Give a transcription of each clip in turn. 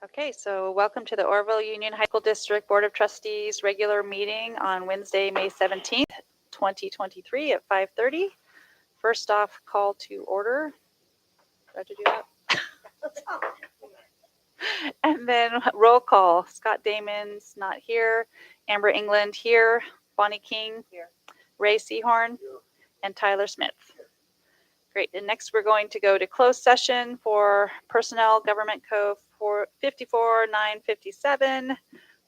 Okay, so welcome to the Orville Union High School District Board of Trustees regular meeting on Wednesday, May 17th, 2023 at 5:30. First off, call to order. Do I have to do that? And then roll call. Scott Damon's not here. Amber England here. Bonnie King here. Ray Seahorn and Tyler Smith. Great. And next we're going to go to closed session for Personnel Government Code 54957,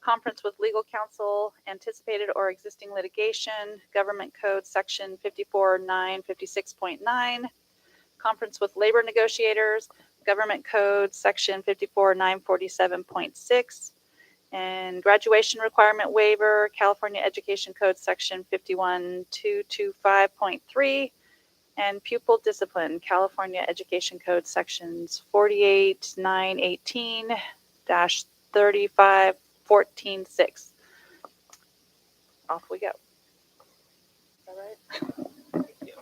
conference with legal counsel, anticipated or existing litigation, Government Code Section 54956.9, conference with labor negotiators, Government Code Section 54947.6, and graduation requirement waiver, California Education Code Section 51225.3, and pupil discipline, California Education Code Sections 48918-3514.6. Off we go. Is that right? Thank you.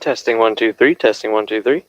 Testing 1 2 3. Testing 1 2 3.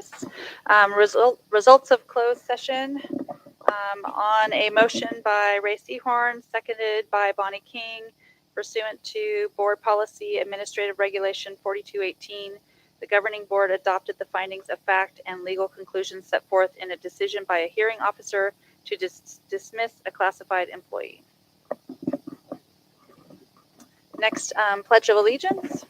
business. Results of closed session on a motion by Ray Seahorn, seconded by Bonnie King, pursuant to Board Policy Administrative Regulation 4218. The governing board adopted the findings of fact and legal conclusions set forth in a decision by a hearing officer to dismiss a classified employee. Next, Pledge of Allegiance.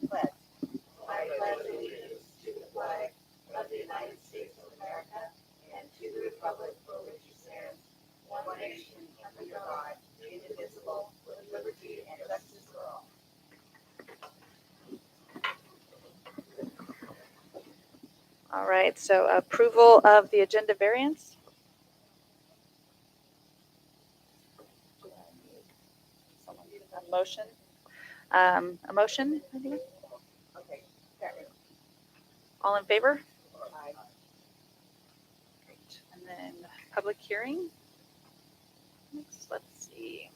Pledge allegiance to the flag of the United States of America and to the republic for which it stands, one nation under God, indivisible, with liberty and justice for all. All right, so approval of the agenda variance. Someone need a motion? A motion? Maybe? Okay, second. All in favor? Aye. Great. And then public hearing. Next, let's see.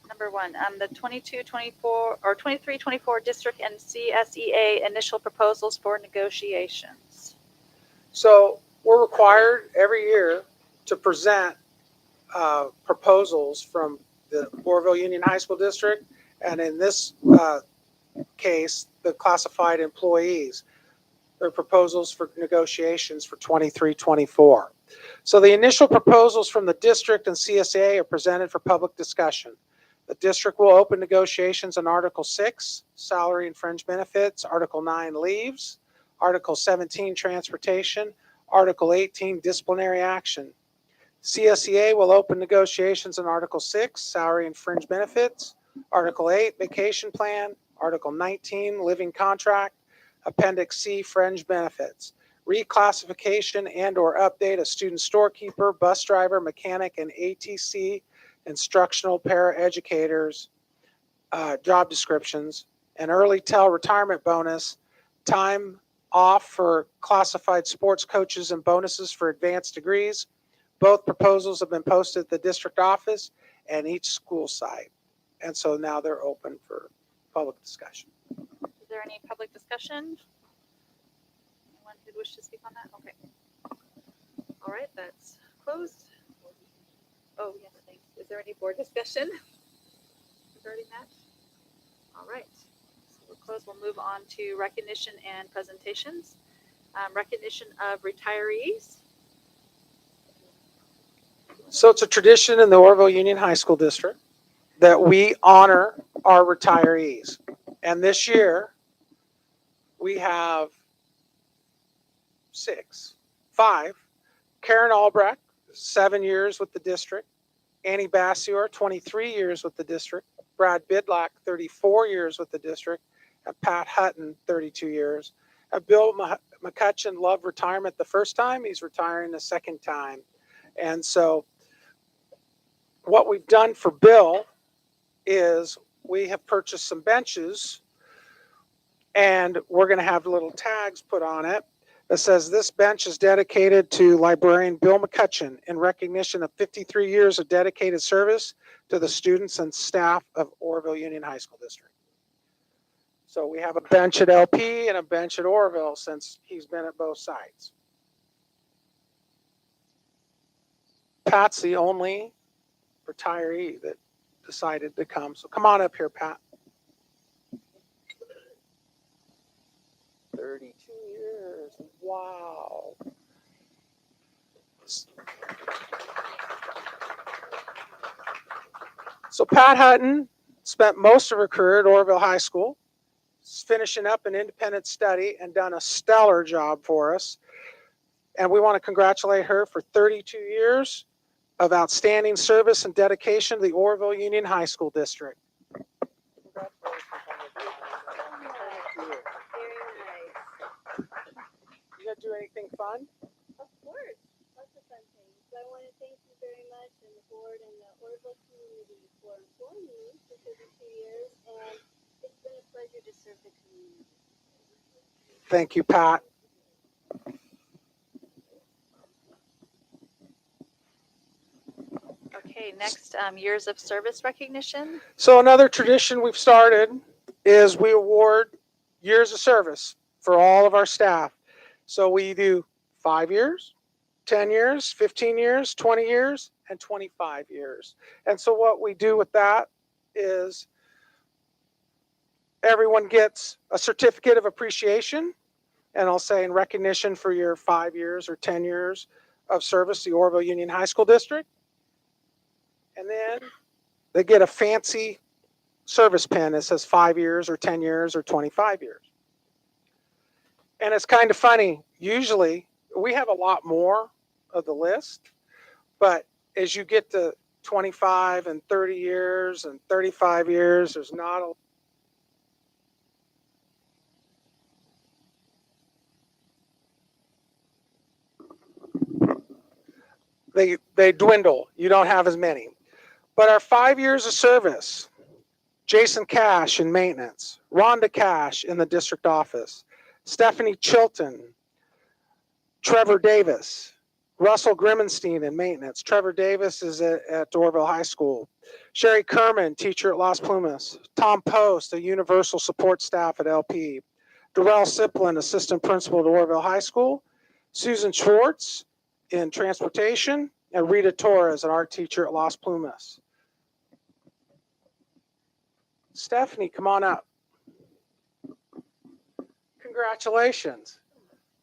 Number one, the 22-24 or 23-24 district and CSEA initial proposals for negotiations. So we're required every year to present proposals from the Oroville Union High School District, and in this case, the classified employees. Their proposals for negotiations for 23-24. So the initial proposals from the district and CSA are presented for public discussion. The district will open negotiations on Article 6, salary and fringe benefits, Article 9, leaves, Article 17, transportation, Article 18, disciplinary action. CSEA will open negotiations on Article 6, salary and fringe benefits, Article 8, vacation plan, Article 19, living contract, Appendix C, fringe benefits, reclassification and or update of student storekeeper, bus driver, mechanic, and ATC instructional paraeducators job descriptions, an early tell retirement bonus, time off for classified sports coaches and bonuses for advanced degrees. Both proposals have been posted at the district office and each school site. And so now they're open for public discussion. Is there any public discussion? Anyone who wish to speak on that? Okay. All right, that's closed. Oh, yes, thanks. Is there any board discussion regarding that? All right. So we're closed. We'll move on to recognition and presentations. Recognition of retirees. So it's a tradition in the Oroville Union High School District that we honor our retirees. And this year, we have 5. Karen Albrecht, 7 years with the district. Annie Bassior, 23 years with the district. Brad Bidlack, 34 years with the district. And Pat Hutton, 32 years. And Bill McCutcheon loved retirement the first time. He's retiring the second time. And so what we've done for Bill is we have purchased some benches, and we're going to have little tags put on it that says this bench is dedicated to librarian Bill McCutcheon in recognition of 53 years of dedicated service to the students and staff of Oroville Union High School District. So we have a bench at LP and a bench at Oroville since he's been at both sites. Pat's the only retiree that decided to come. So come on up here, Pat. 32 years. Wow. So Pat Hutton spent most of her career at Oroville High School, finishing up an independent study and done a stellar job for us. And we want to congratulate her for 32 years of outstanding service and dedication to the Oroville Union High School District. You gonna do anything fun? Of course, lots of fun things. So I want to thank you very much and the board and the Oroville community for employing me for 32 years, and it's been a pleasure to serve the community. Thank you, Pat. Okay, next, years of service recognition. So another tradition we've started is we award years of service for all of our staff. So we do 5 years, 10 years, 15 years, 20 years, and 25 years. And so what we do with that is everyone gets a certificate of appreciation, and I'll say in recognition for your 5 years or 10 years of service to the Oroville Union High School District. And then they get a fancy service pin that says 5 years or 10 years or 25 years. And it's kind of funny. Usually we have a lot more of the list, but as you get to 25 and 30 years and 35 years, there's not a they dwindle. You don't have as many. But our 5 years of service, Jason Cash in maintenance, Rhonda Cash in the district office, Stephanie Chilton, Trevor Davis, Russell Grimmenstein in maintenance. Trevor Davis is at Oroville High School. Sherry Kerman, teacher at Las Plumas. Tom Post, a universal support staff at LP. Darrell Siplin, assistant principal at Oroville High School. Susan Schwartz in transportation. And Rita Torres, an art teacher at Las Plumas. Stephanie, come on up. Congratulations.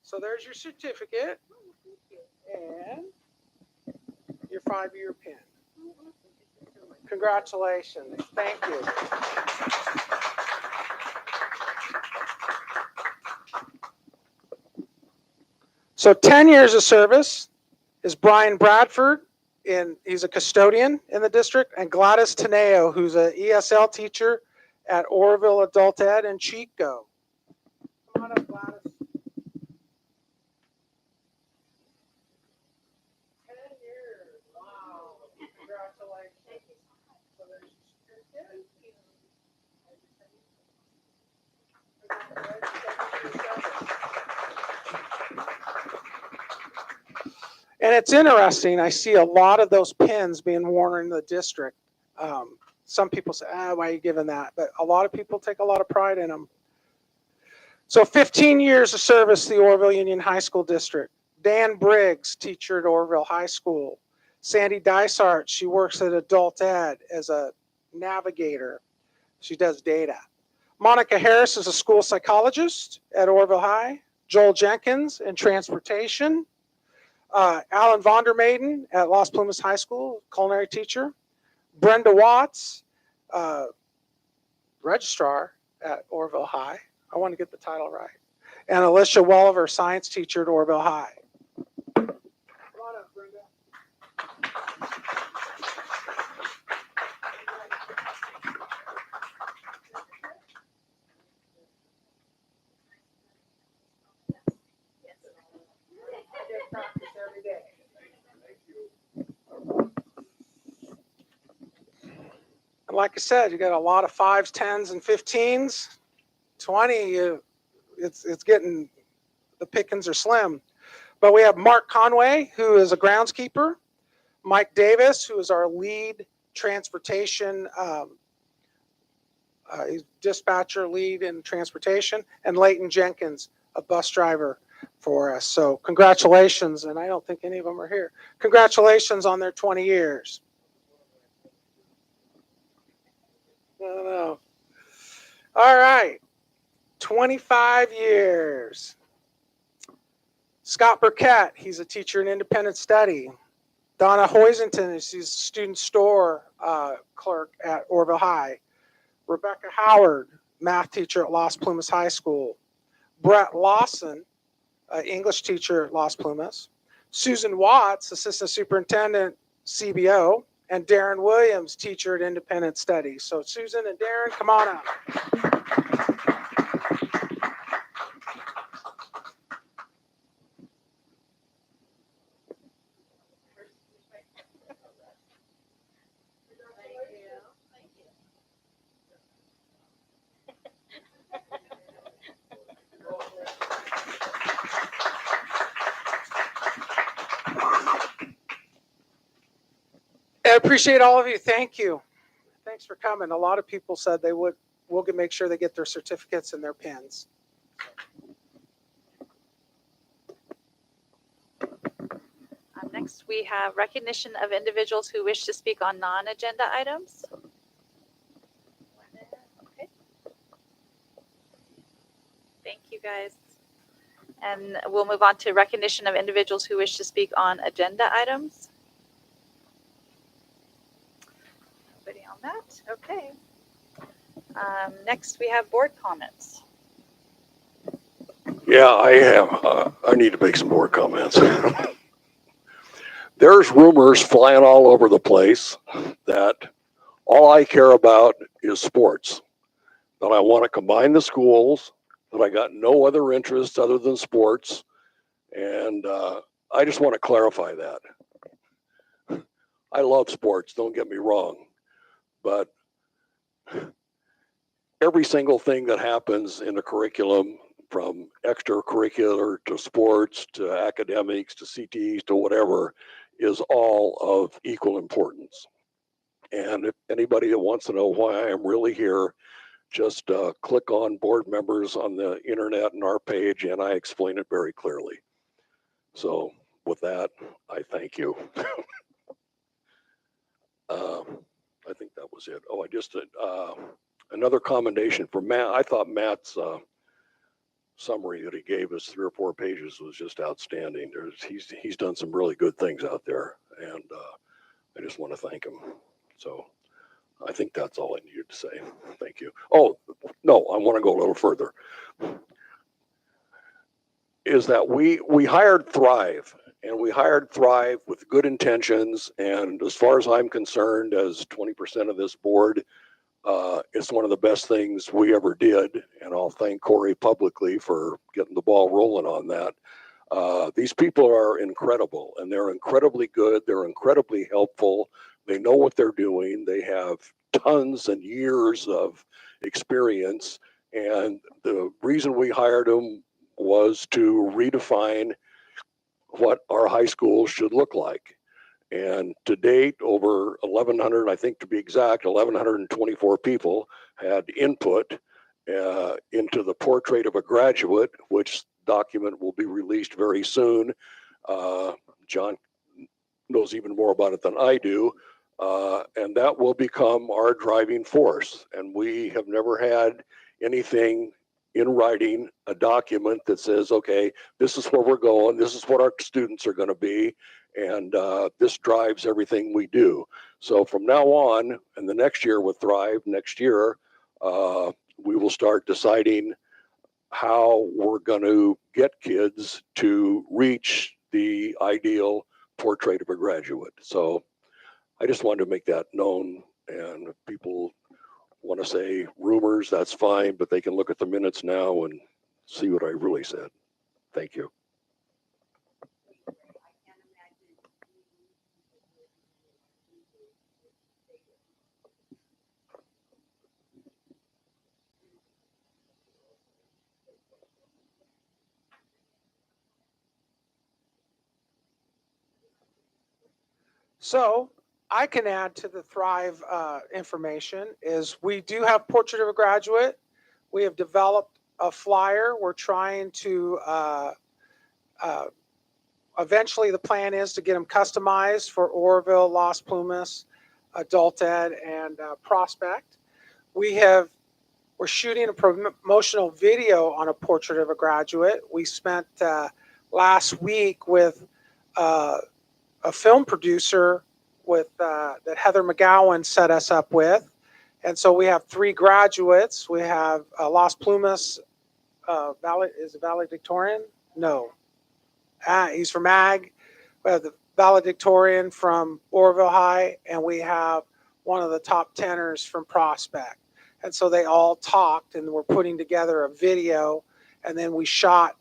So there's your certificate and your 5-year pin. Congratulations. Thank you. So 10 years of service is Brian Bradford, and he's a custodian in the district, and Gladys Teneo, who's an ESL teacher at Oroville Adult Ed in Chico. Come on up, Gladys. 10 years. Wow. Congratulations. So there's your certificate. And it's interesting, I see a lot of those pins being worn in the district. Some people say, why are you giving that? But a lot of people take a lot of pride in them. So 15 years of service to the Oroville Union High School District. Dan Briggs, teacher at Oroville High School. Sandy Dysart, she works at Adult Ed as a navigator. She does data. Monica Harris is a school psychologist at Oroville High. Joel Jenkins in transportation. Alan Vondermaiden at Las Plumas High School, culinary teacher. Brenda Watts, registrar at Oroville High. I want to get the title right. And Alicia Welliver, science teacher at Oroville High. Come on up, Brenda. Get practice every day. And like I said, you got a lot of 5s, 10s, and 15s. 20, it's getting, the pickings are slim. But we have Mark Conway, who is a groundskeeper. Mike Davis, who is our lead transportation, dispatcher lead in transportation. And Leighton Jenkins, a bus driver for us. So congratulations, and I don't think any of them are here. Congratulations on their 20 years. No. All right. 25 years. Scott Burkett, he's a teacher in independent study. Donna Hoisington, she's student store clerk at Oroville High. Rebecca Howard, math teacher at Las Plumas High School. Brett Lawson, English teacher at Las Plumas. Susan Watts, assistant superintendent, CBO. And Darren Williams, teacher at Independent Studies. So Susan and Darren, come on up. I appreciate all of you. Thank you. Thanks for coming. A lot of people said they would we'll make sure they get their certificates and their pins. Next, we have recognition of individuals who wish to speak on non-agenda items. Okay. Thank you, guys. And we'll move on to recognition of individuals who wish to speak on agenda items. Nobody on that? Okay. Next, we have board comments. Yeah, I have. I need to make some more comments. There's rumors flying all over the place that all I care about is sports, that I want to combine the schools, that I got no other interests other than sports. And I just want to clarify that. I love sports, don't get me wrong, but every single thing that happens in the curriculum, from extracurricular to sports to academics to CTEs to whatever, is all of equal importance. And if anybody that wants to know why I am really here, just click on board members on the internet and our page, and I explain it very clearly. So with that, I thank you. I think that was it. Oh, I just another commendation for Matt. I thought Matt's summary that he gave us, 3 or 4 pages, was just outstanding. He's done some really good things out there, and I just want to thank him. So I think that's all I needed to say. Thank you. Oh, no, I want to go a little further. Is that we hired Thrive, and we hired Thrive with good intentions. And as far as I'm concerned, as 20% of this board, it's one of the best things we ever did. And I'll thank Corey publicly for getting the ball rolling on that. These people are incredible, and they're incredibly good. They're incredibly helpful. They know what they're doing. They have tons and years of experience. And the reason we hired them was to redefine what our high schools should look like. And to date, over 1,100, I think to be exact, 1,124 people had input into the portrait of a graduate, which document will be released very soon. John knows even more about it than I do. And that will become our driving force. And we have never had anything in writing, a document that says, okay, this is where we're going, this is what our students are going to be, and this drives everything we do. So from now on, and the next year with Thrive, next year, we will start deciding how we're going to get kids to reach the ideal portrait of a graduate. So I just wanted to make that known, and if people want to say rumors, that's fine, but they can look at the minutes now and see what I really said. Thank you. So I can add to the Thrive information is we do have Portrait of a Graduate. We have developed a flyer. We're trying to eventually the plan is to get them customized for Oroville, Las Plumas, Adult Ed, and Prospect. We're shooting a promotional video on a Portrait of a Graduate. We spent last week with a film producer with that Heather McGowan set us up with. And so we have 3 graduates. We have Las Plumas, is it valedictorian? No. He's from Ag. We have the valedictorian from Oroville High, and we have one of the top tenors from Prospect. And so they all talked, and we're putting together a video, and then we shot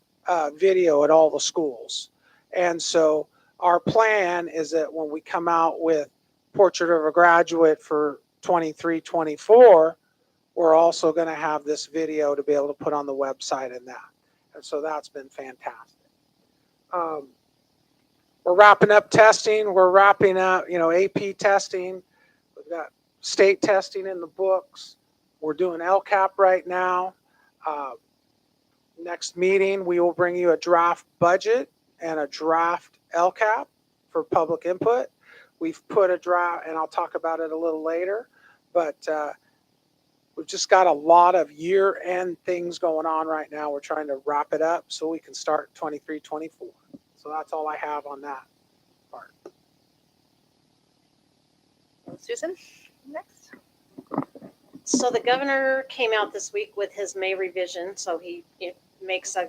video at all the schools. And so our plan is that when we come out with Portrait of a Graduate for 23-24, we're also going to have this video to be able to put on the website and that. And so that's been fantastic. We're wrapping up testing. We're wrapping up, AP testing. We've got state testing in the books. We're doing LCAP right now. Next meeting, we will bring you a draft budget and a draft LCAP for public input. We've put a draft, and I'll talk about it a little later, but we've just got a lot of year-end things going on right now. We're trying to wrap it up so we can start 23, 24. So that's all I have on that part. Susan, next. So the governor came out this week with his May revision. So he makes a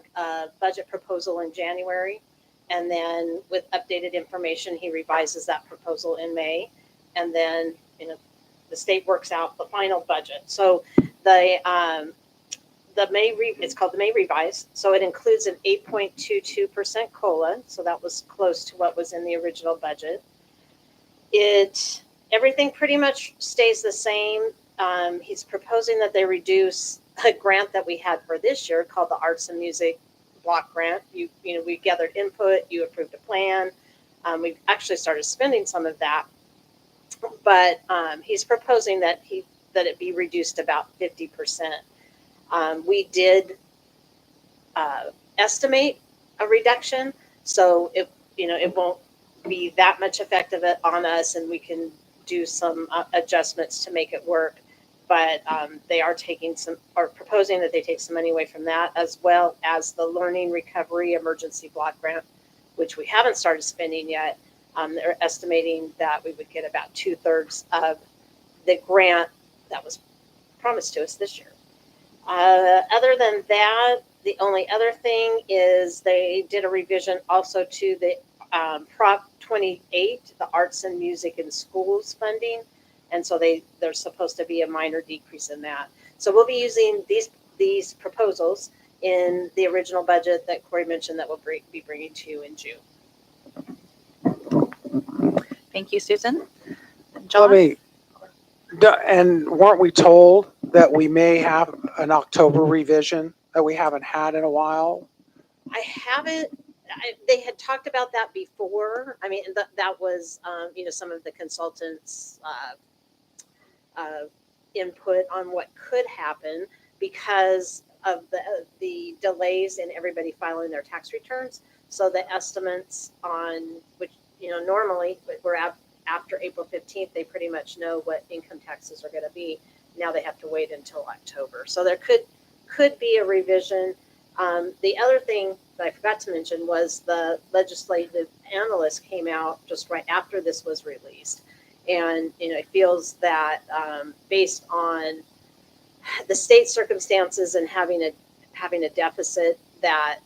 budget proposal in January. And then with updated information, he revises that proposal in May. And then, the state works out the final budget. So the it's called the May revise. So it includes an 8.22% COLA. So that was close to what was in the original budget. Everything pretty much stays the same. He's proposing that they reduce a grant that we had for this year called the Arts and Music Block Grant. We gathered input, you approved a plan. We've actually started spending some of that, but he's proposing that it be reduced about 50%. We did estimate a reduction, so it won't be that much effective on us, and we can do some adjustments to make it work. But they are proposing that they take some money away from that, as well as the Learning Recovery Emergency Block Grant, which we haven't started spending yet. They're estimating that we would get about 2/3 of the grant that was promised to us this year. Other than that, the only other thing is they did a revision also to the Prop 28, the Arts and Music in Schools funding. And so there's supposed to be a minor decrease in that. So we'll be using these proposals in the original budget that Corey mentioned that we'll be bringing to you in June. Thank you, Susan. John? And weren't we told that we may have an October revision that we haven't had in a while? I haven't. They had talked about that before. I mean, that was some of the consultants' input on what could happen because of the delays in everybody filing their tax returns. So the estimates on which normally we're after April 15th, they pretty much know what income taxes are going to be. Now they have to wait until October. So there could be a revision. The other thing that I forgot to mention was the legislative analyst came out just right after this was released. And, it feels that based on the state circumstances and having a deficit, that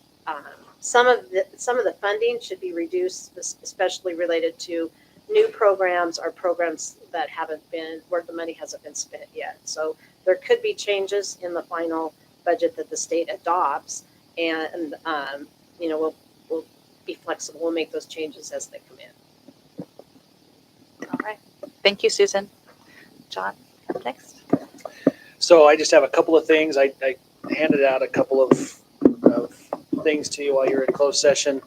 some of the funding should be reduced, especially related to new programs or programs that where the money hasn't been spent yet. So there could be changes in the final budget that the state adopts, and we'll be flexible. We'll make those changes as they come in. All right. Thank you, Susan. John, up next. So I just have a couple of things. I handed out a couple of things to you while you were in closed session.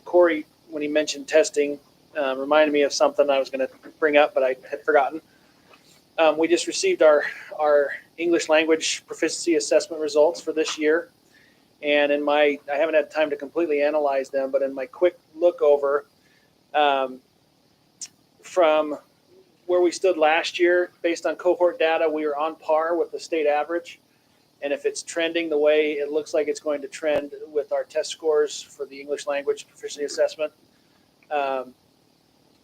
Corey, when he mentioned testing, reminded me of something I was going to bring up, but I had forgotten. We just received our English language proficiency assessment results for this year. And I haven't had time to completely analyze them, but in my quick look over, from where we stood last year, based on cohort data, we are on par with the state average. And if it's trending the way it looks like it's going to trend with our test scores for the English language proficiency assessment,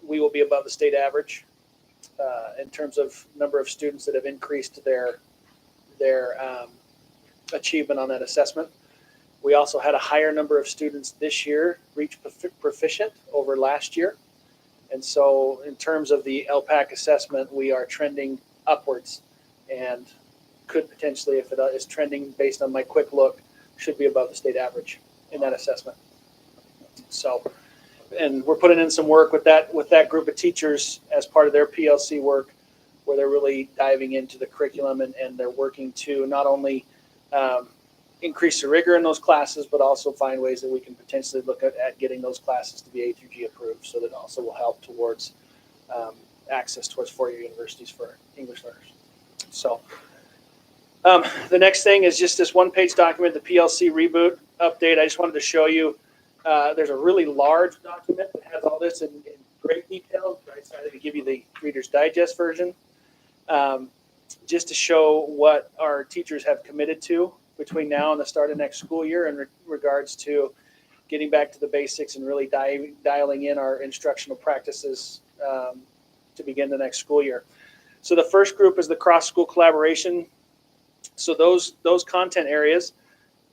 we will be above the state average in terms of number of students that have increased their achievement on that assessment. We also had a higher number of students this year reach proficient over last year. And so in terms of the LPAC assessment, we are trending upwards and could potentially, if it is trending based on my quick look, should be above the state average in that assessment. So, and we're putting in some work with that group of teachers as part of their PLC work, where they're really diving into the curriculum and they're working to not only increase the rigor in those classes, but also find ways that we can potentially look at getting those classes to be A through G approved. So that also will help towards access towards four-year universities for English learners. So the next thing is just this one-page document, the PLC reboot update. I just wanted to show you. There's a really large document that has all this in great detail. I decided to give you the Reader's Digest version, just to show what our teachers have committed to between now and the start of next school year in regards to getting back to the basics and really dialing in our instructional practices to begin the next school year. So the first group is the cross-school collaboration. So those content areas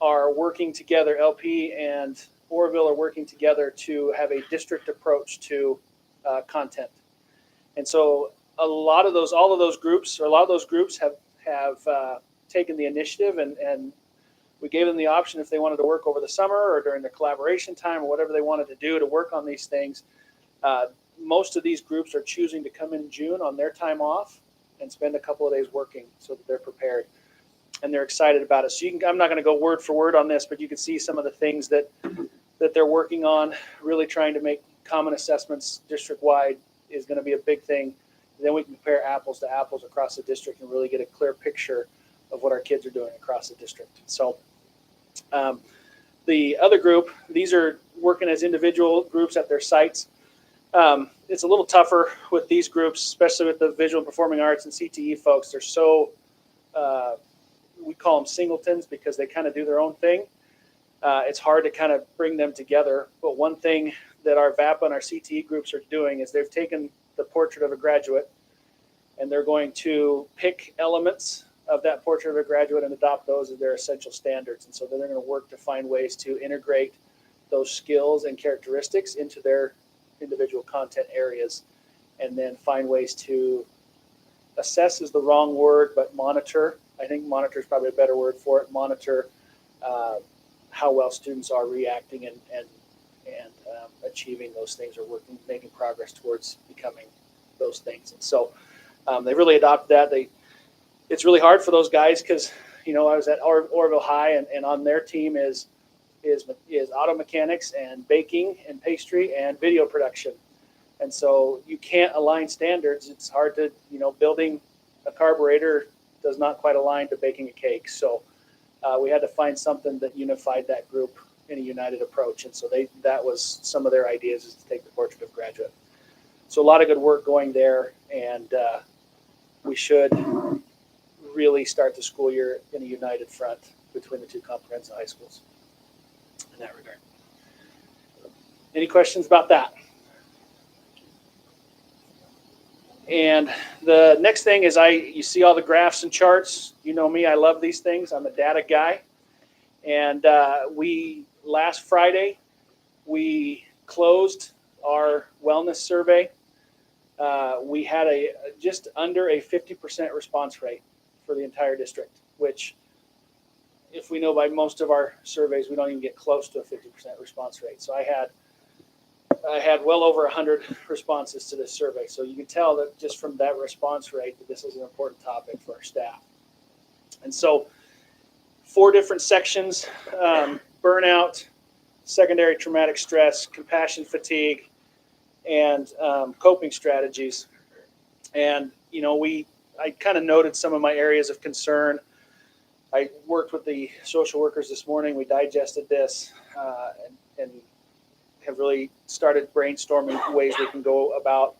are working together. LP and Oroville are working together to have a district approach to content. And so all of those groups have taken the initiative, and we gave them the option if they wanted to work over the summer or during the collaboration time or whatever they wanted to do to work on these things. Most of these groups are choosing to come in June on their time off and spend a couple of days working so that they're prepared. And they're excited about it. So I'm not going to go word for word on this, but you can see some of the things that they're working on, really trying to make common assessments district-wide is going to be a big thing. And then we can compare apples to apples across the district and really get a clear picture of what our kids are doing across the district. So the other group, these are working as individual groups at their sites. It's a little tougher with these groups, especially with the visual and performing arts and CTE folks. They're so, we call them singletons because they kind of do their own thing. It's hard to kind of bring them together. But one thing that our VAPA and our CTE groups are doing is they've taken the portrait of a graduate and they're going to pick elements of that portrait of a graduate and adopt those as their essential standards. And so then they're going to work to find ways to integrate those skills and characteristics into their individual content areas, and then find ways to assess is the wrong word, but monitor. I think monitor is probably a better word for it. Monitor how well students are reacting and achieving those things or making progress towards becoming those things. And so they really adopted that. It's really hard for those guys because, I was at Oroville High and on their team is auto mechanics and baking and pastry and video production. And so you can't align standards. It's hard to, building a carburetor does not quite align to baking a cake. So we had to find something that unified that group in a united approach. And so that was some of their ideas, is to take the portrait of graduate. So a lot of good work going there, and we should really start the school year in a united front between the two comprehensive high schools in that regard. Any questions about that? And the next thing is you see all the graphs and charts. You know me, I love these things. I'm a data guy. And last Friday, we closed our wellness survey. We had just under a 50% response rate for the entire district, which, if we know by most of our surveys, we don't even get close to a 50% response rate. So I had well over 100 responses to this survey. So you can tell that just from that response rate that this is an important topic for our staff. And so 4 different sections: burnout, secondary traumatic stress, compassion fatigue, and coping strategies. And, I kind of noted some of my areas of concern. I worked with the social workers this morning. We digested this and have really started brainstorming ways we can go about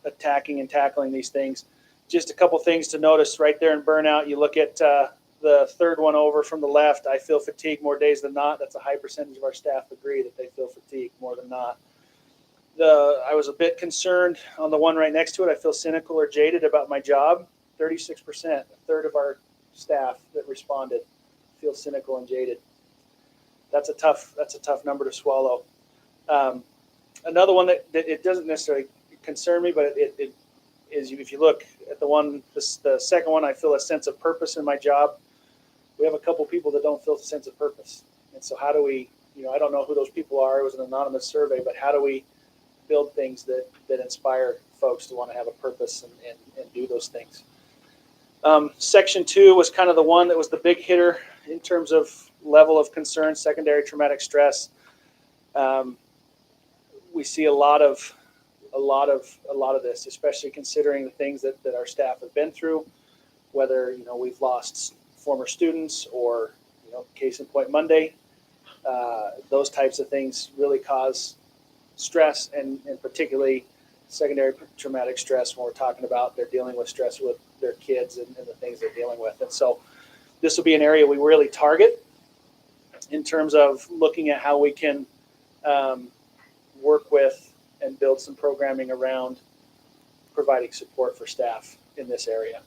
attacking and tackling these things. Just a couple things to notice right there in burnout. You look at the third one over from the left. I feel fatigued more days than not. That's a high percentage of our staff agree that they feel fatigued more than not. I was a bit concerned on the one right next to it. I feel cynical or jaded about my job. 36%, a third of our staff that responded feel cynical and jaded. That's a tough number to swallow. Another one that it doesn't necessarily concern me, but it is, if you look at the second one, I feel a sense of purpose in my job. We have a couple people that don't feel a sense of purpose. And so how do we, I don't know who those people are. It was an anonymous survey, but how do we build things that inspire folks to want to have a purpose and do those things? Section 2 was kind of the one that was the big hitter in terms of level of concern, secondary traumatic stress. We see a lot of this, especially considering the things that our staff have been through. whether, we've lost former students or, case in point Monday, those types of things really cause stress and particularly secondary traumatic stress when we're talking about they're dealing with stress with their kids and the things they're dealing with. And so this will be an area we really target in terms of looking at how we can work with and build some programming around providing support for staff in this area.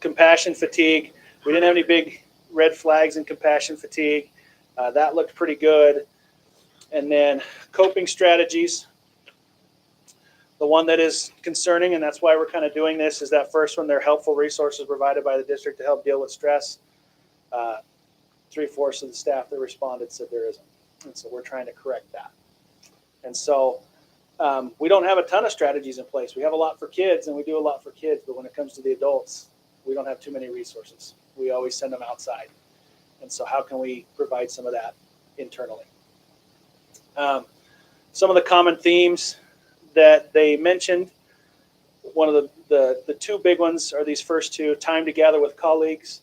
Compassion fatigue. We didn't have any big red flags in compassion fatigue. That looked pretty good. And then coping strategies. The one that is concerning, and that's why we're kind of doing this, is that first one, they're helpful resources provided by the district to help deal with stress. 3/4 of the staff that responded said there isn't. And so we're trying to correct that. And so we don't have a ton of strategies in place. We have a lot for kids and we do a lot for kids, but when it comes to the adults, we don't have too many resources. We always send them outside. And so how can we provide some of that internally? Some of the common themes that they mentioned, one of the two big ones are these first two: time together with colleagues.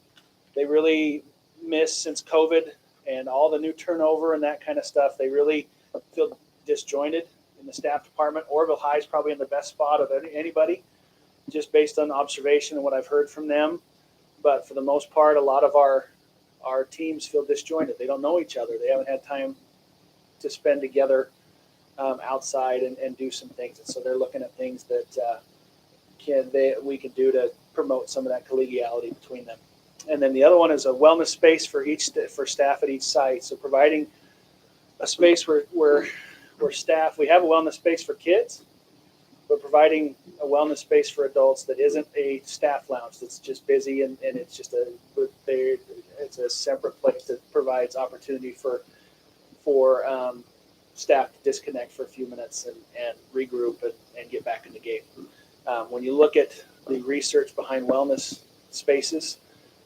They really miss, since COVID and all the new turnover and that kind of stuff, they really feel disjointed in the staff department. Orville High is probably in the best spot of anybody, just based on observation and what I've heard from them. But for the most part, a lot of our teams feel disjointed. They don't know each other. They haven't had time to spend together outside and do some things. And so they're looking at things that we can do to promote some of that collegiality between them. And then the other one is a wellness space for staff at each site. So providing a space where staff, we have a wellness space for kids, but providing a wellness space for adults that isn't a staff lounge that's just busy and it's just it's a separate place that provides opportunity for staff to disconnect for a few minutes and regroup and get back in the game. When you look at the research behind wellness spaces,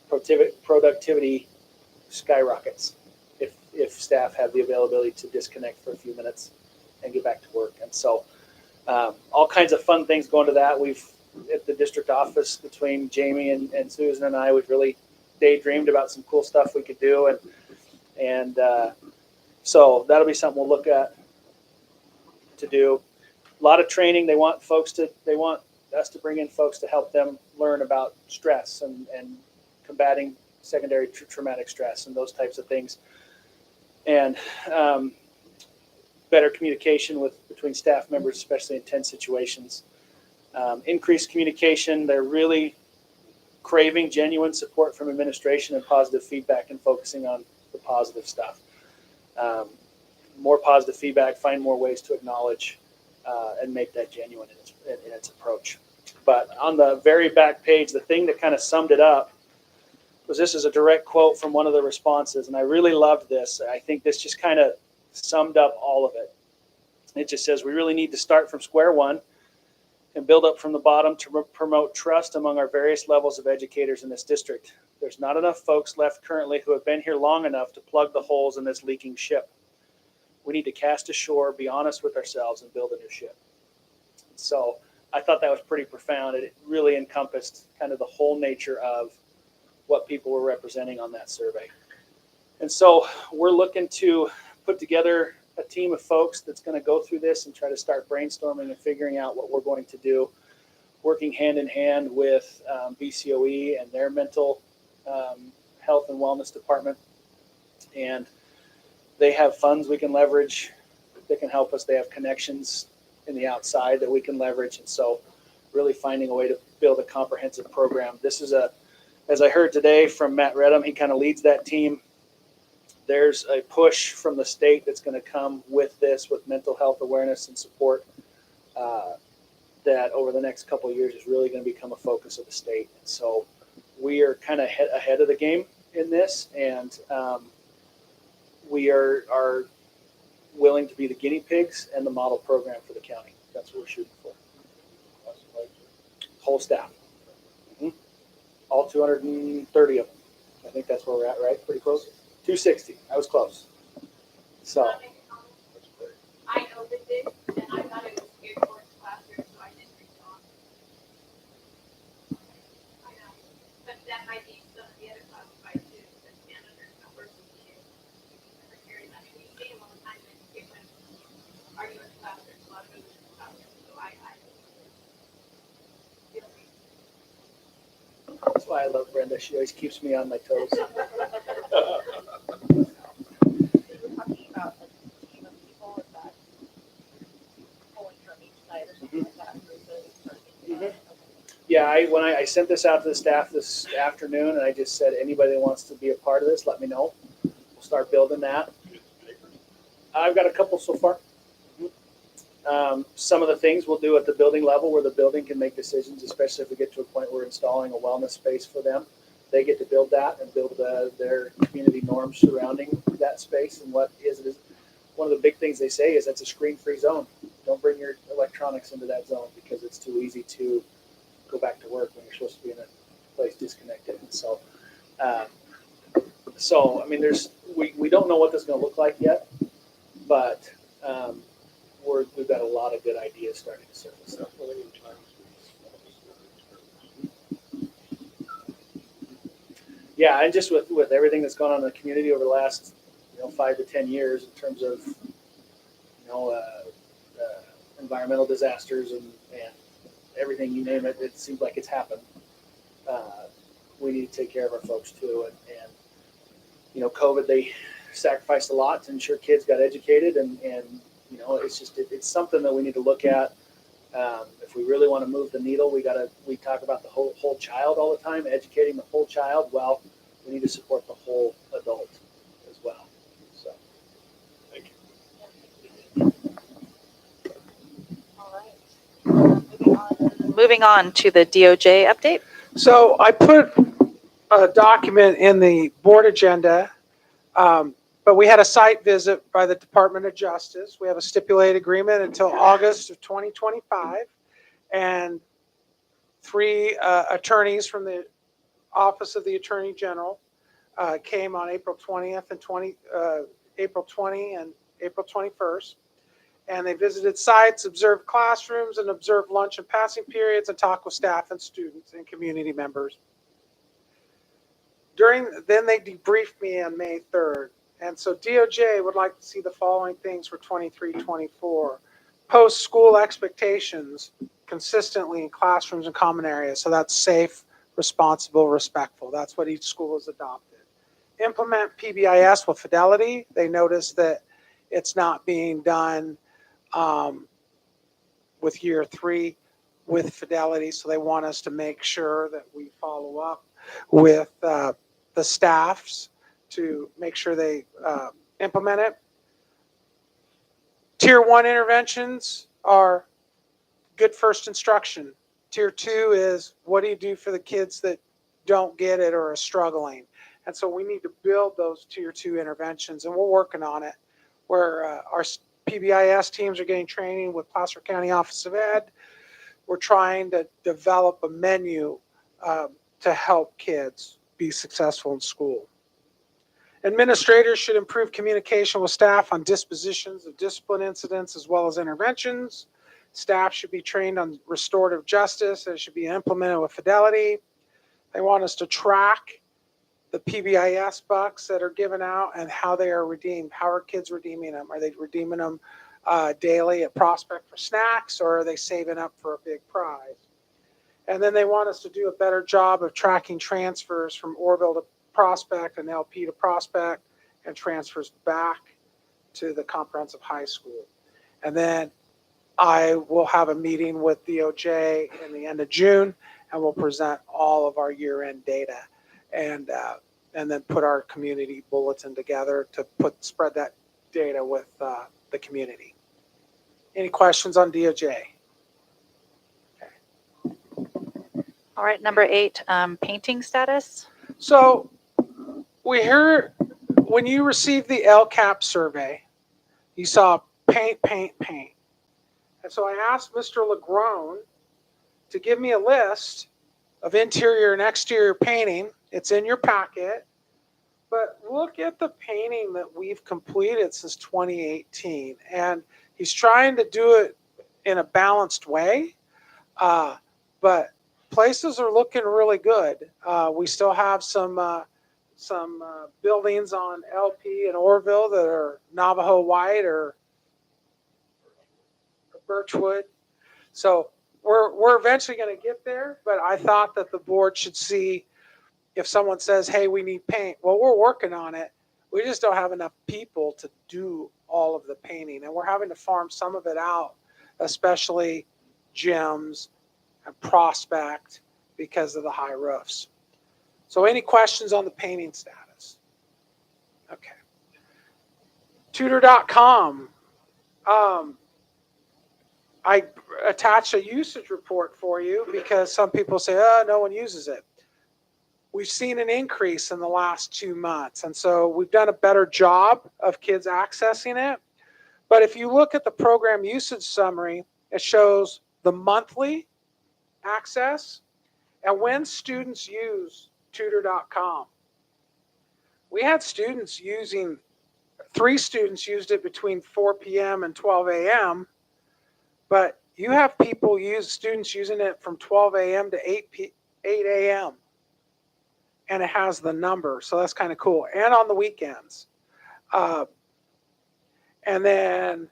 productivity skyrockets if staff have the availability to disconnect for a few minutes and get back to work. And so all kinds of fun things go into that. We've, at the district office, between Jamie and Susan and I, we've really daydreamed about some cool stuff we could do. And so that'll be something we'll look at to do. A lot of training. They want us to bring in folks to help them learn about stress and combating secondary traumatic stress and those types of things. And better communication between staff members, especially in tense situations. Increased communication. They're really craving genuine support from administration and positive feedback and focusing on the positive stuff. More positive feedback, find more ways to acknowledge and make that genuine in its approach. But on the very back page, the thing that kind of summed it up was, this is a direct quote from one of the responses, and I really loved this. I think this just kind of summed up all of it. It just says, we really need to start from square one and build up from the bottom to promote trust among our various levels of educators in this district. There's not enough folks left currently who have been here long enough to plug the holes in this leaking ship. We need to cast ashore, be honest with ourselves, and build a new ship. So I thought that was pretty profound. It really encompassed kind of the whole nature of what people were representing on that survey. And so we're looking to put together a team of folks that's going to go through this and try to start brainstorming and figuring out what we're going to do, working hand in hand with BCOE and their mental health and wellness department. And they have funds we can leverage that can help us. They have connections in the outside that we can leverage. And so really finding a way to build a comprehensive program. This is as I heard today from Matt Redham, he kind of leads that team. There's a push from the state that's going to come with this, with mental health awareness and support, that over the next couple of years is really going to become a focus of the state. And so we are kind of ahead of the game in this, and we are willing to be the guinea pigs and the model program for the county. That's what we're shooting for. Whole staff. All 230 of them. I think that's where we're at, right? Pretty close. 260. I was close. So. I opened it and I thought it was geared towards classrooms, so I didn't respond. why I love Brenda. She always keeps me on my toes. So you were talking about a team of people, is that pulling from each side or something like that? Yeah, when I sent this out to the staff this afternoon, and I just said, anybody that wants to be a part of this, let me know. We'll start building that. I've got a couple so far. Some of the things we'll do at the building level where the building can make decisions, especially if we get to a point where we're installing a wellness space for them. They get to build that and build their community norms surrounding that space and what is it. One of the big things they say is that's a screen-free zone. Don't bring your electronics into that zone because it's too easy to go back to work when you're supposed to be in a place disconnected. And so, I mean, we don't know what this is going to look like yet, but we've got a lot of good ideas starting to surface. Yeah, and just with everything that's gone on in the community over the last 5 to 10 years in terms of environmental disasters and everything you name it, it seems like it's happened. We need to take care of our folks too, and COVID, they sacrificed a lot to ensure kids got educated, and it's something that we need to look at. If we really want to move the needle, we talk about the whole child all the time, educating the whole child. Well, we need to support the whole adult as well. So, thank you. All right. Moving on to the DOJ update. So I put a document in the board agenda, but we had a site visit by the Department of Justice. We have a stipulated agreement until August of 2025, and 3 attorneys from the Office of the Attorney General came on April 20th and April 20 and April 21st. And they visited sites, observed classrooms, and observed lunch and passing periods, and talked with staff and students and community members. Then they debriefed me on May 3rd. And so DOJ would like to see the following things for 23-24. Post school expectations consistently in classrooms and common areas. So that's safe, responsible, respectful. That's what each school has adopted. Implement PBIS with fidelity. They noticed that it's not being done with year 3 with fidelity. So they want us to make sure that we follow up with the staffs to make sure they implement it. Tier 1 interventions are good first instruction. Tier 2 is what do you do for the kids that don't get it or are struggling? And so we need to build those tier 2 interventions, and we're working on it, where our PBIS teams are getting training with Placer County Office of Ed. We're trying to develop a menu to help kids be successful in school. Administrators should improve communication with staff on dispositions of discipline incidents as well as interventions. Staff should be trained on restorative justice, and it should be implemented with fidelity. They want us to track the PBIS bucks that are given out and how they are redeemed. How are kids redeeming them? Are they redeeming them daily at Prospect for snacks, or are they saving up for a big prize? And then they want us to do a better job of tracking transfers from Orville to Prospect and LP to Prospect, and transfers back to the comprehensive high school. And then I will have a meeting with DOJ in the end of June, and we'll present all of our year-end data, and then put our community bulletin together to spread that data with the community. Any questions on DOJ? All right, number 8, painting status. So we heard when you received the LCAP survey, you saw paint, paint, paint. And so I asked Mr. Legrone to give me a list of interior and exterior painting. It's in your packet. But look at the painting that we've completed since 2018. And he's trying to do it in a balanced way. But places are looking really good. We still have some buildings on LP and Orville that are Navajo white or birchwood. So we're eventually going to get there, but I thought that the board should see if someone says, hey, we need paint, well, we're working on it. We just don't have enough people to do all of the painting. And we're having to farm some of it out, especially gyms and Prospect because of the high roofs. So any questions on the painting status? Okay. Tutor.com. I attached a usage report for you because some people say, oh, no one uses it. We've seen an increase in the last 2 months. And so we've done a better job of kids accessing it. But if you look at the program usage summary, it shows the monthly access and when students use tutor.com. We had students using, 3 students used it between 4 p.m. and 12 a.m. But you have students using it from 12 a.m. to 8 a.m. And it has the number. So that's kind of cool. And on the weekends. And then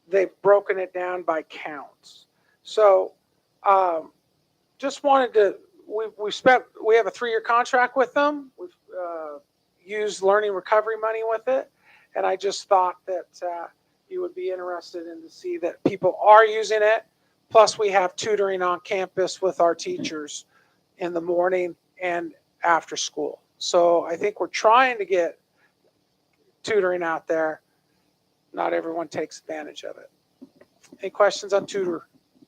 they've broken it down by counts. So just wanted to, we have a 3-year contract with them. We've used learning recovery money with it. And I just thought that you would be interested in to see that people are using it. Plus we have tutoring on campus with our teachers in the morning and after school. So I think we're trying to get tutoring out there. Not everyone takes advantage of it. Any questions on tutor?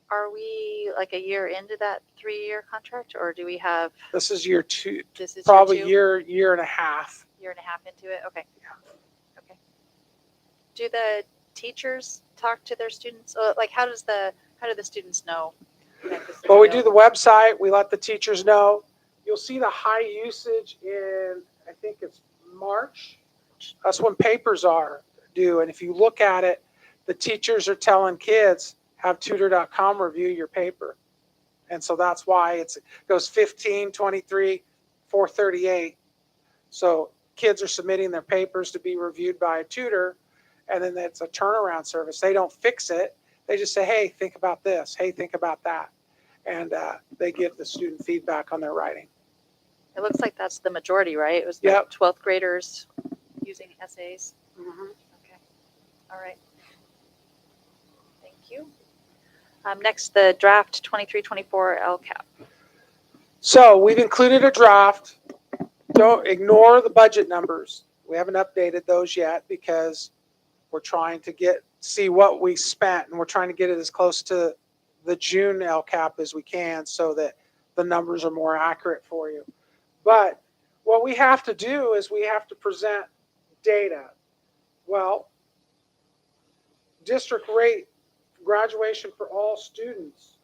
Are we like a year into that 3-year contract, or do we have? This is year 2, This is probably year year and a half. 2, year and a half into it. Okay. Okay. Do the teachers talk to their students? Like, how do the students know that this is Well, we do the available? website. We let the teachers know. You'll see the high usage in, I think it's March. That's when papers are due. And if you look at it, the teachers are telling kids, have tutor.com review your paper. And so that's why it goes 15, 23, 438. So kids are submitting their papers to be reviewed by a tutor. And then it's a turnaround service. They don't fix it. They just say, hey, think about this. Hey, think about that. And they give the student feedback on their writing. It looks like that's the majority, right? It was the Yep. 12th graders using essays. Mm-hmm. Okay. All right. Thank you. Next, the draft 23-24 LCAP. So we've included a draft. Don't ignore the budget numbers. We haven't updated those yet because we're trying to see what we spent, and we're trying to get it as close to the June LCAP as we can so that the numbers are more accurate for you. But what we have to do is we have to present data. Well, district rate graduation for all students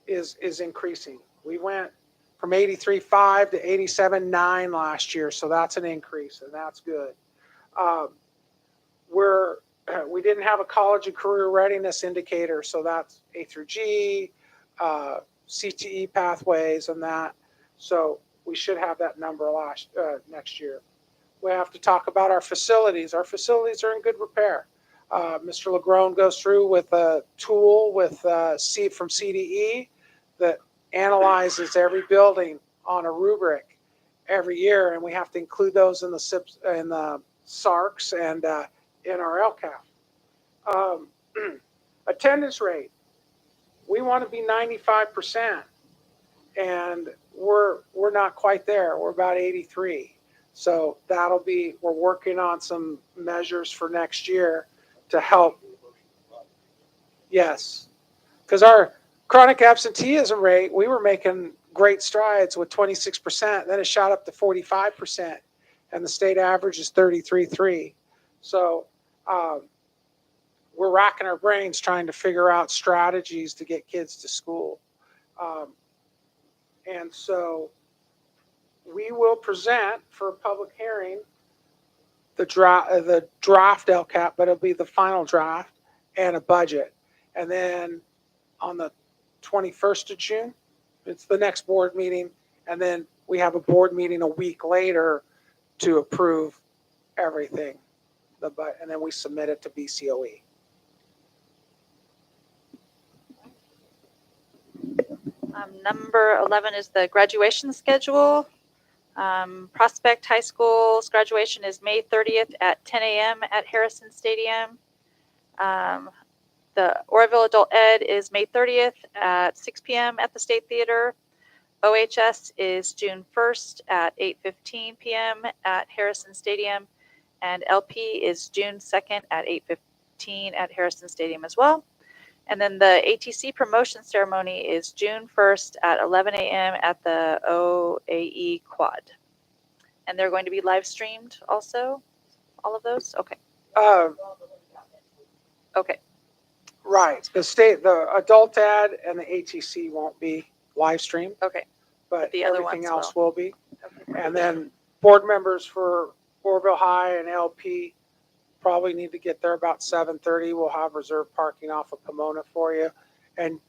is increasing. We went from 83.5 to 87.9 last year, so that's an increase, and that's good. We didn't have a college and career readiness indicator, so that's A through G, CTE pathways, and that. So we should have that number next year. We have to talk about our facilities. Our facilities are in good repair. Mr. Legrone goes through with a tool from CDE that analyzes every building on a rubric every year, and we have to include those in the SARCs and in our LCAP. Attendance rate. We want to be 95%, and we're not quite there. We're about 83. So we're working on some measures for next year to help. Yes, because our chronic absenteeism rate, we were making great strides with 26%. Then it shot up to 45%, and the state average is 33.3. So we're racking our brains trying to figure out strategies to get kids to school. And so we will present for a public hearing the draft LCAP, but it'll be the final draft and a budget. And then on the 21st of June, it's the next board meeting. And then we have a board meeting a week later to approve everything. And then we submit it to BCOE. Number 11 is the graduation schedule. Prospect High School's graduation is May 30th at 10 a.m. at Harrison Stadium. The Oroville Adult Ed is May 30th at 6 p.m. at the State Theater. OHS is June 1st at 8:15 p.m. at Harrison Stadium. And LP is June 2nd at 8:15 at Harrison Stadium as well. And then the ATC promotion ceremony is June 1st at 11 a.m. at the OAE Quad. And they're going to be live streamed also, all of those? Okay. Uh, Okay. Right. The adult ad and the ATC won't be live streamed, Okay. but The other everything ones else will be. Okay. And then board members for Oroville High and LP probably need to get there about 7:30. We'll have reserved parking off of Pomona for you. And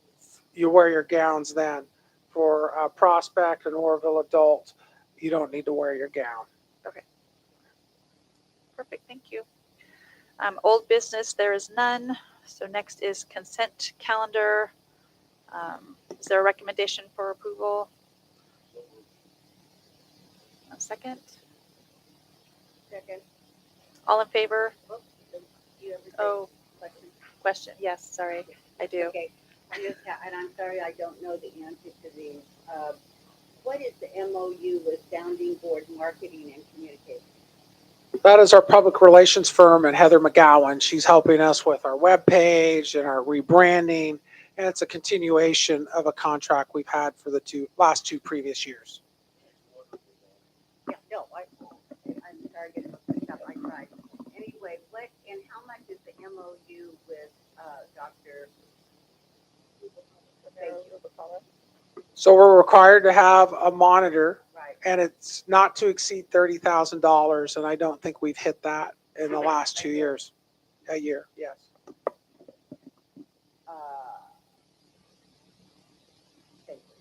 you wear your gowns then. For Prospect and Oroville Adult, you don't need to wear your gown. Perfect. Thank you. Old business, there is none. So next is consent calendar. Is there a recommendation for approval? A second. Second. All in favor? You ever say Oh, question? question. Yes, sorry. I do. Okay, and I'm sorry, I don't know the answer to these. What is the MOU with Sounding Board Marketing and Communication? That is our public relations firm and Heather McGowan. She's helping us with our webpage and our rebranding. And it's a continuation of a contract we've had for the last two previous years. Yeah, no, I'm sorry, to get it mixed up, I tried. Anyway, what, and how much is the MOU with, Dr.? Thank you. So we're required to have a monitor, Right. and it's not to exceed $30,000. And I don't think we've hit that in the last 2 years. A year, yes. Thank you.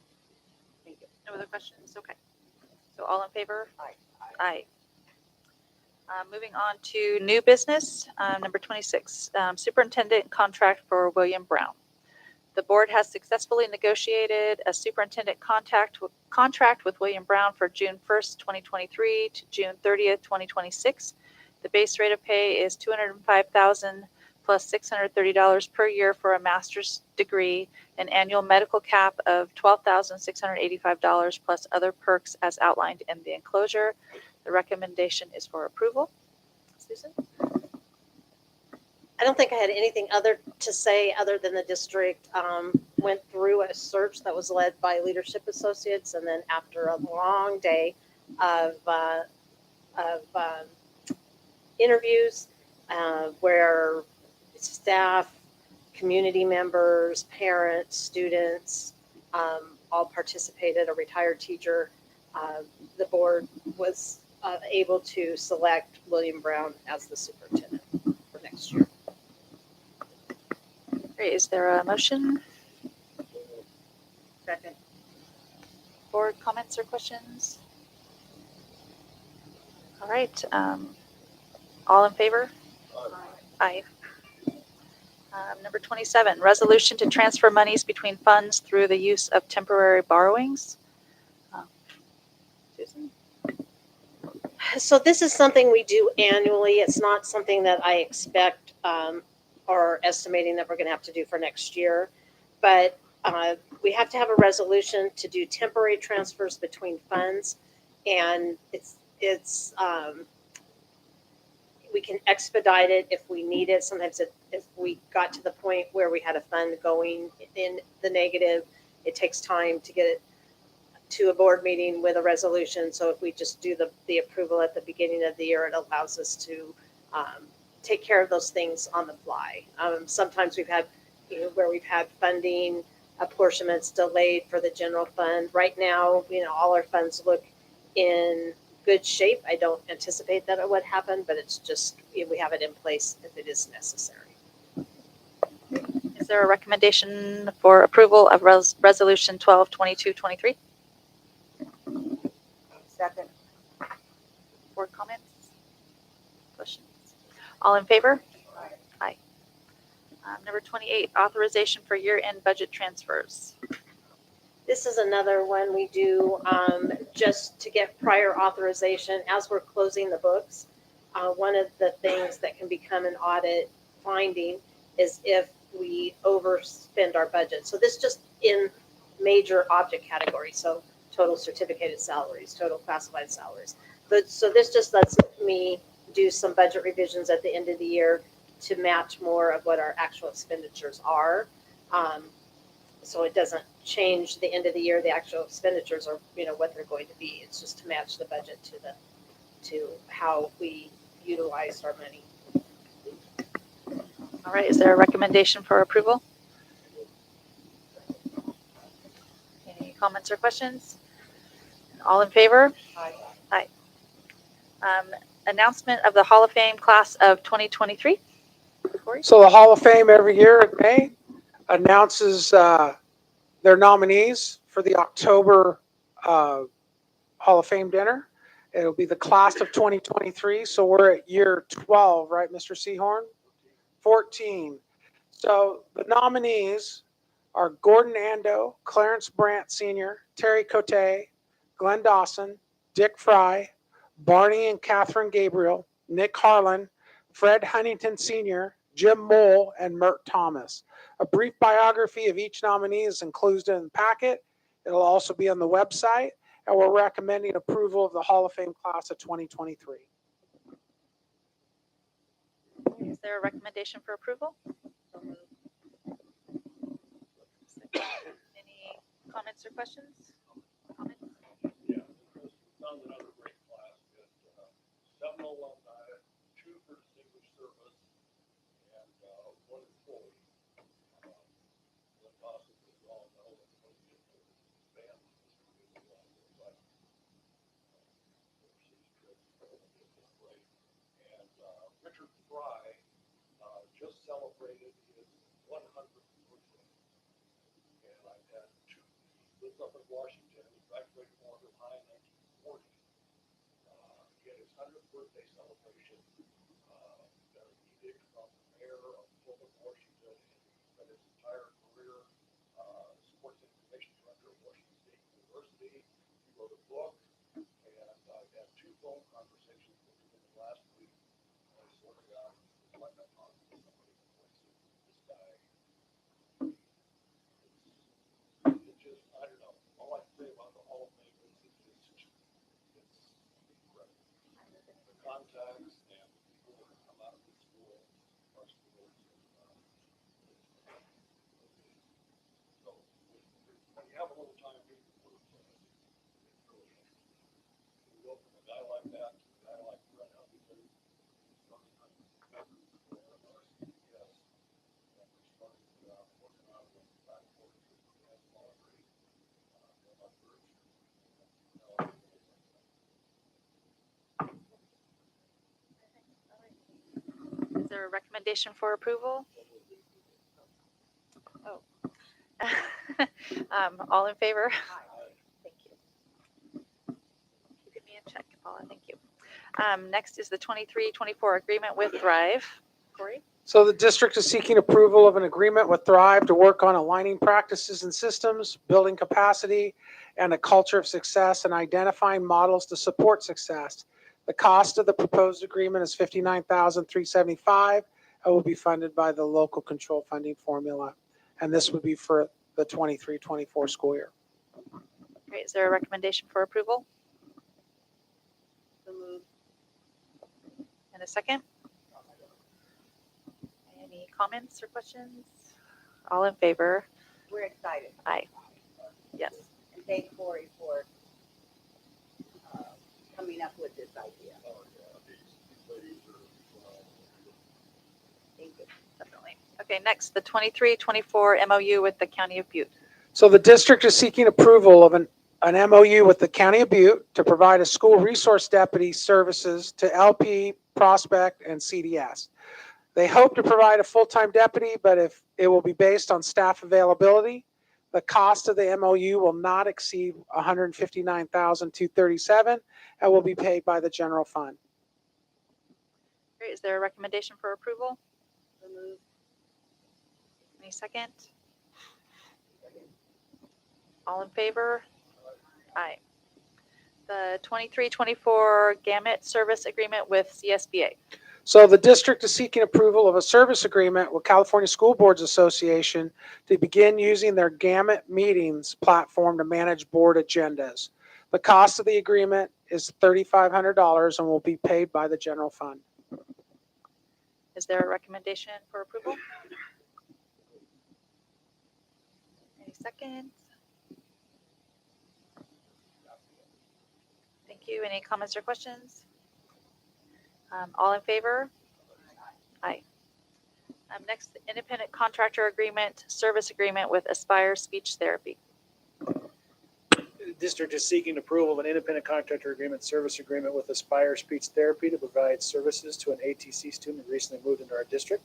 Thank you. No other questions? Okay. So all in favor? Aye. Aye. Moving on to new business, number 26, superintendent contract for William Brown. The board has successfully negotiated a superintendent contract with William Brown for June 1st, 2023 to June 30th, 2026. The base rate of pay is $205,000 plus $630 per year for a master's degree, an annual medical cap of $12,685 plus other perks as outlined in the enclosure. The recommendation is for approval. Susan? I don't think I had anything other to say other than the district went through a search that was led by Leadership Associates, and then after a long day of interviews where staff, community members, parents, students all participated, a retired teacher, the board was able to select William Brown as the superintendent for next year. Great. Is there a motion? Second. Board comments or questions? All right. All in favor? Aye. Number 27, resolution to transfer monies between funds through the use of temporary borrowings. Susan? So this is something we do annually. It's not something that I expect or estimating that we're going to have to do for next year. But we have to have a resolution to do temporary transfers between funds. And we can expedite it if we need it. Sometimes if we got to the point where we had a fund going in the negative, it takes time to get it to a board meeting with a resolution. So if we just do the approval at the beginning of the year, it allows us to take care of those things on the fly. Sometimes we've had, where we've had funding apportionments delayed for the general fund. Right now, all our funds look in good shape. I don't anticipate that it would happen, but it's just, we have it in place if it is necessary. Is there a recommendation for approval of resolution 12/22/23? Second. Board comments? Questions? All in favor? Aye. Number 28, authorization for year-end budget transfers. This is another one we do just to get prior authorization as we're closing the books. One of the things that can become an audit finding is if we overspend our budget. So this just in major object categories. So total certificated salaries, total classified salaries. But so this just lets me do some budget revisions at the end of the year to match more of what our actual expenditures are. So it doesn't change the end of the year. The actual expenditures are, what they're going to be. It's just to match the budget to how we utilize our money. All right, is there a recommendation for approval? Any comments or questions? All in favor? Aye. Announcement of the Hall of Fame class of 2023. Corey? So the Hall of Fame every year in May announces their nominees for the October Hall of Fame dinner. It'll be the class of 2023. So we're at year 12, right, Mr. Seahorn? 14. So the nominees are Gordon Ando, Clarence Brandt Sr., Terry Cote, Glenn Dawson, Dick Fry, Barney and Catherine Gabriel, Nick Harlan, Fred Huntington Sr., Jim Mole, and Mert Thomas. A brief biography of each nominee is included in the packet. It'll also be on the website, and we're recommending approval of the Hall of Fame class of 2023. Is there a recommendation for approval? Any comments or questions? Comments? Yeah, found another great class. Seven alumni, 2 for distinguished service, and 1 employee. Possibly all know that when you get to the band, and Richard Fry just celebrated his 100th birthday. And I've had 2. He lives up in Washington. He graduated from Walker High in 1940. He had his 100th birthday celebration. Got an edict from the mayor of Pullman, Washington, and he spent his entire career sports information director at Washington State University. He wrote a book, and I've had 2 phone conversations with him in the last week. I sort of got like that talk to somebody in place. This guy, it's just, I don't know. All I can say about the Hall of Fame is it's incredible. The contacts and the people that come out of this school are schools. So when you have a little time reading the words, it's really you go from a guy like that to a guy like Brett Huffington, who's starting on CBS, and we're starting working on the back forward as well. Is there a recommendation for approval? Oh. All in favor? Thank you. Give me a check, Paula. Thank you. Next is the 23-24 agreement with Thrive. Corey? So the district is seeking approval of an agreement with Thrive to work on aligning practices and systems, building capacity, and a culture of success, and identifying models to support success. The cost of the proposed agreement is $59,375 and will be funded by the local control funding formula. And this would be for the 23-24 school year. Great. Is there a recommendation for approval? And a second? Any comments or questions? All in favor? We're excited. Aye. Yes. And thank Corey for coming up with this idea. Thank you. Definitely. Okay, next, the 23-24 MOU with the County of Butte. So the district is seeking approval of an MOU with the County of Butte to provide a school resource deputy services to LP, Prospect, and CDS. They hope to provide a full-time deputy, but if it will be based on staff availability. The cost of the MOU will not exceed $159,237 and will be paid by the general fund. Great. Is there a recommendation for approval? Any second? All in favor? Aye. The 23-24 gamut service agreement with CSBA. So the district is seeking approval of a service agreement with California School Boards Association to begin using their Gamut Meetings platform to manage board agendas. The cost of the agreement is $3,500 and will be paid by the general fund. Is there a recommendation for approval? Any seconds? Thank you. Any comments or questions? All in favor? Aye. Next, the independent contractor agreement, service agreement with Aspire Speech Therapy. The district is seeking approval of an independent contractor agreement, service agreement with Aspire Speech Therapy to provide services to an ATC student who recently moved into our district.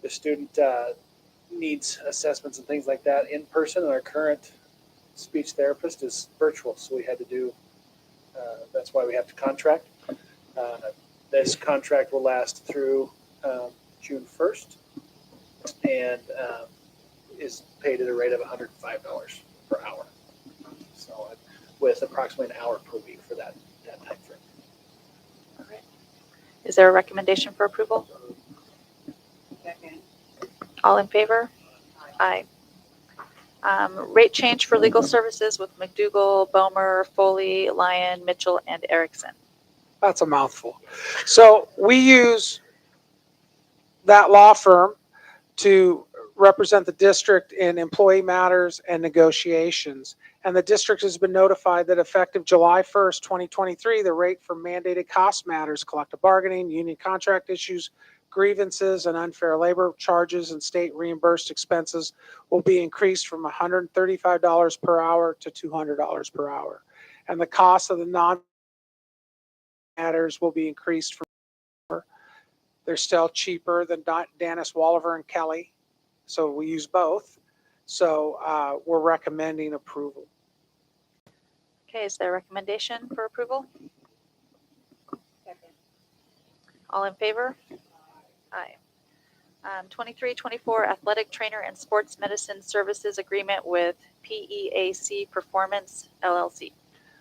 The student needs assessments and things like that in person, and our current speech therapist is virtual, so we had to do, that's why we have to contract. This contract will last through June 1st and is paid at a rate of $105 per hour. So with approximately an hour per week for that time frame. All right. Is there a recommendation for approval? Second. All in favor? Aye. Rate change for legal services with McDougall, Bomer, Foley, Lyon, Mitchell, and Erickson. That's a mouthful. So we use that law firm to represent the district in employee matters and negotiations. And the district has been notified that effective July 1st, 2023, the rate for mandated cost matters, collective bargaining, union contract issues, grievances, and unfair labor charges and state reimbursed expenses will be increased from $135 per hour to $200 per hour. And the cost of the non matters will be increased from, they're still cheaper than Dennis, Walliver, and Kelly. So we use both. So we're recommending approval. Okay, is there a recommendation for approval? Second. All in favor? Aye. 23-24 athletic trainer and sports medicine services agreement with PEAC Performance LLC.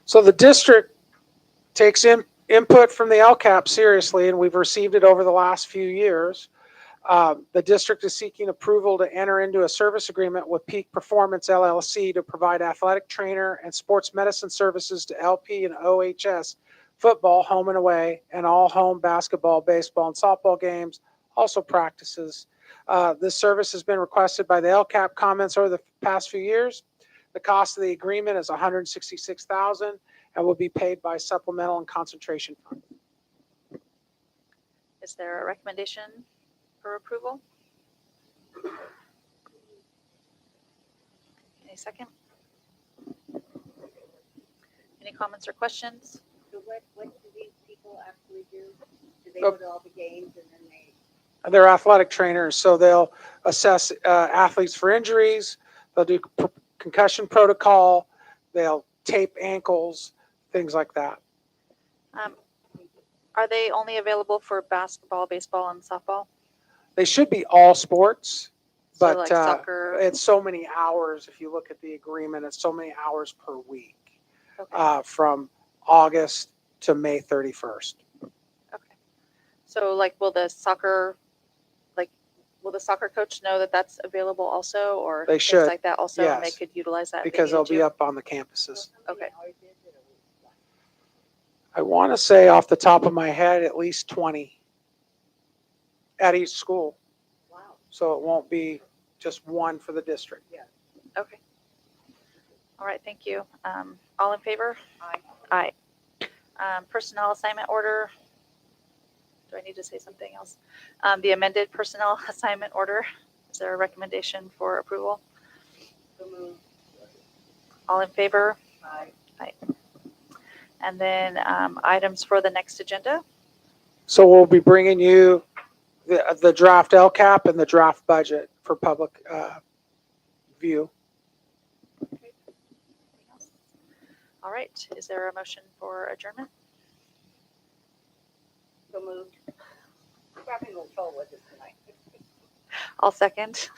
So the district takes input from the LCAP seriously, and we've received it over the last few years. The district is seeking approval to enter into a service agreement with Peak Performance LLC to provide athletic trainer and sports medicine services to LP and OHS football, home and away, and all home basketball, baseball, and softball games, also practices. This service has been requested by the LCAP comments over the past few years. The cost of the agreement is $166,000 and will be paid by supplemental and concentration fund. Is there a recommendation for approval? Any second? Any comments or questions? So what do these people actually do? Do they Oh. go to all the games and then they? They're athletic trainers, so they'll assess athletes for injuries. They'll do concussion protocol. They'll tape ankles, things like that. Are they only available for basketball, baseball, and softball? They should be all sports, So but like soccer? it's so many hours. If you look at the agreement, it's so many hours per week Okay. from August to May 31st. Okay. So like, will the soccer coach know that that's available also, or They things should, like that also, and they yes. could utilize that if they Because they'll needed be to? up on the campuses. Okay. I want to say off the top of my head, at least 20 at each school. Wow. So it won't be just one for the district. Okay. All right, thank you. All in favor? Aye. Aye. Personnel assignment order. Do I need to say something else? The amended personnel assignment order. Is there a recommendation for approval? So moved. All in favor? Aye. And then items for the next agenda. So we'll be bringing you the draft LCAP and the draft budget for public view. All right, is there a motion for adjournment? So moved. We're having a little trouble with this tonight. I'll second.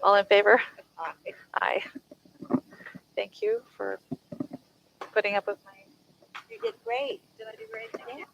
All in favor? Aye. Aye. thank you for putting up with my. You did great. Did I do great? Yeah.